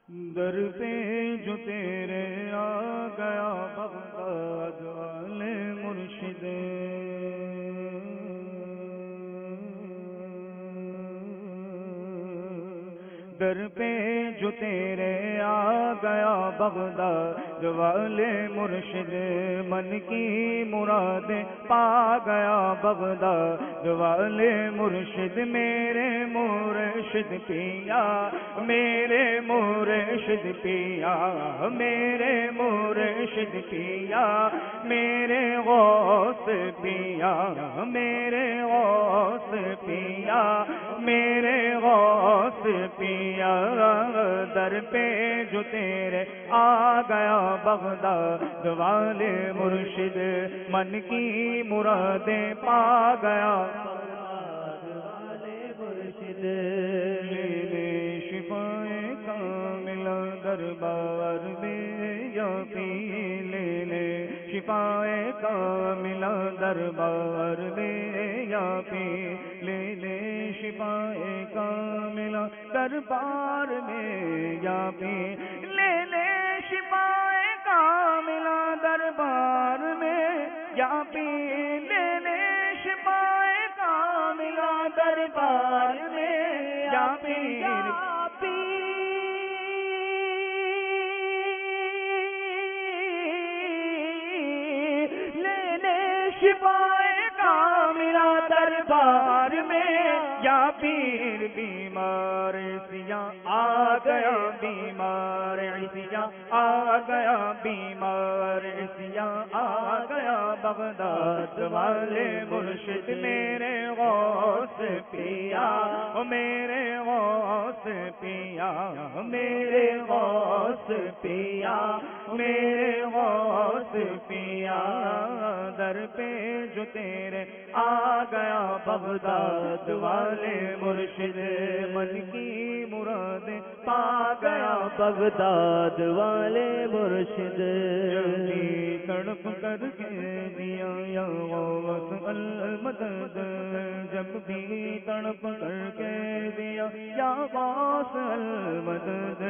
در پہ جو تیرے آ گیا بغداد والے مرشد، در پہ جو تیرے آ گیا بغداد والے مرشد، من کی مرادیں پا گیا بغداد والے مرشد، میرے مرشد پیا، میرے مرشد پیا، میرے مرشد پیا، میرے غوث پیا، میرے غوث پیا، میرے غوث پیا، در پہ جو تیرے آ گیا بغداد والے مرشد، من کی مرادیں پا گیا بغداد والے مرشد، لے شفائے کاملہ دربار میں یا پی، لے شفائے کاملہ دربار میں یا پی، لے شفائے کاملہ دربار میں یا پی، لے شفائے کاملہ دربار میں یا پی، لے شفائے کاملہ دربار میں یا پی، شفائے کاملہ دربار میں یا پیر، بیمار سیاہ آ گیا، بیمار سیاہ آ گیا، بیمار سیاہ آ گیا بغداد والے مرشد، میرے غوث پیا، میرے غوث پیا، میرے غوث پیا، میرے غوث پیا، در پہ جو تیرے آ گیا بغداد والے مرشد، من کی مرادیں پا گیا بغداد والے مرشد، جلدی تڑپ کر کے دیا یا غوث المدد، جب بھی تڑپ کر کے دیا یا غوث المدد،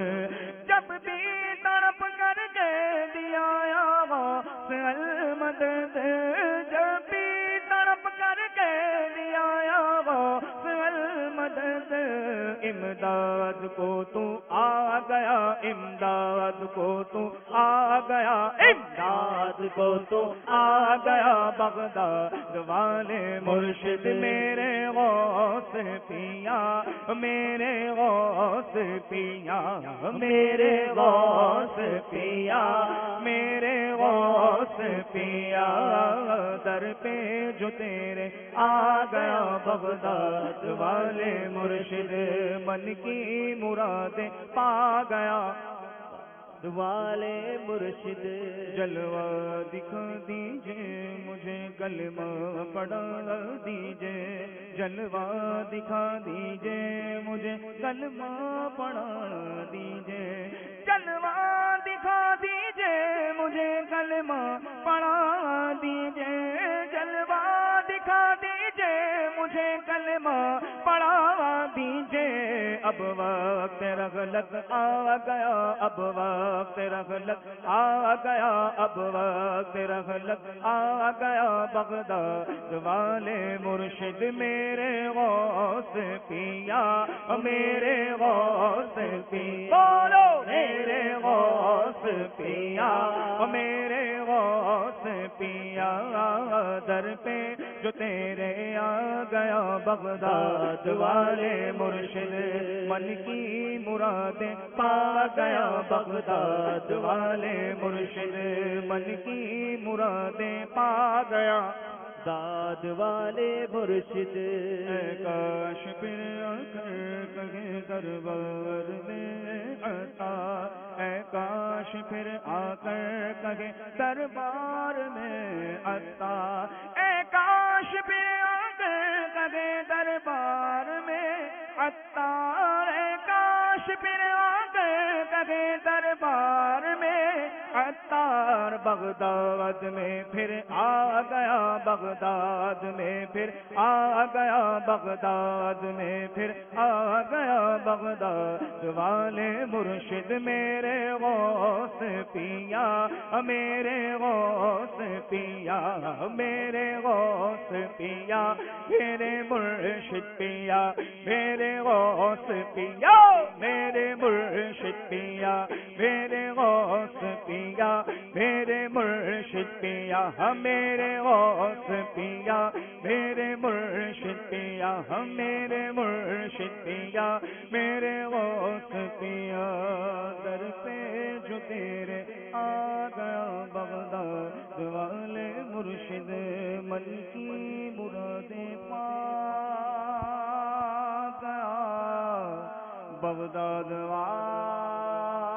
جب بھی تڑپ کر کے دیا یا غوث المدد، جب بھی تڑپ کر کے دیا یا غوث المدد، امداد کو تو آ گیا، امداد کو تو آ گیا، امداد کو تو آ گیا بغداد والے مرشد، میرے غوث پیا، میرے غوث پیا، میرے غوث پیا، میرے غوث پیا، در پہ جو تیرے آ گیا بغداد والے مرشد، من کی مرادیں پا گیا والے مرشد، جلوہ دکھا دیجئے مجھے کلمہ پڑھا دیجئے، جلوہ دکھا دیجئے مجھے کلمہ پڑھا دیجئے، جلوہ دکھا دیجئے مجھے کلمہ پڑھا دیجئے، جلوہ دکھا دیجئے مجھے کلمہ پڑھا دیجئے، اب وقت رغلت آ گیا، اب وقت رغلت آ گیا، اب وقت رغلت آ گیا بغداد والے مرشد، میرے غوث پیا، میرے غوث پیا، بولو میرے غوث پیا، میرے غوث پیا، در پہ جو تیرے آ گیا بغداد والے مرشد، من کی مرادیں پا گیا بغداد والے مرشد، من کی مرادیں پا گیا داد والے مرشد، اے کاش پھر آ کر کہیں دربار میں عطا، اے کاش پھر آ کر کہیں دربار میں عطا، اے کاش پھر آ کر کہیں دربار میں عطا، اے کاش پھر آ کر کہیں دربار میں عطار بغداد میں پھر آ گیا، بغداد میں پھر آ گیا، بغداد میں پھر آ گیا، بغداد والے مرشد میرے غوث پیا، میرے غوث پیا، میرے غوث پیا، میرے مرشد پیا، میرے غوث پیا، میرے مرشد پیا، میرے غوث پیا، میرے مرشد پیا، میرے غوث پیا، میرے مرشد پیا، میرے مرشد پیا، میرے غوث پیا، در پہ جو تیرے آ گیا، بغداد والے مرشد من کی مرادیں پا گیا، بغداد والے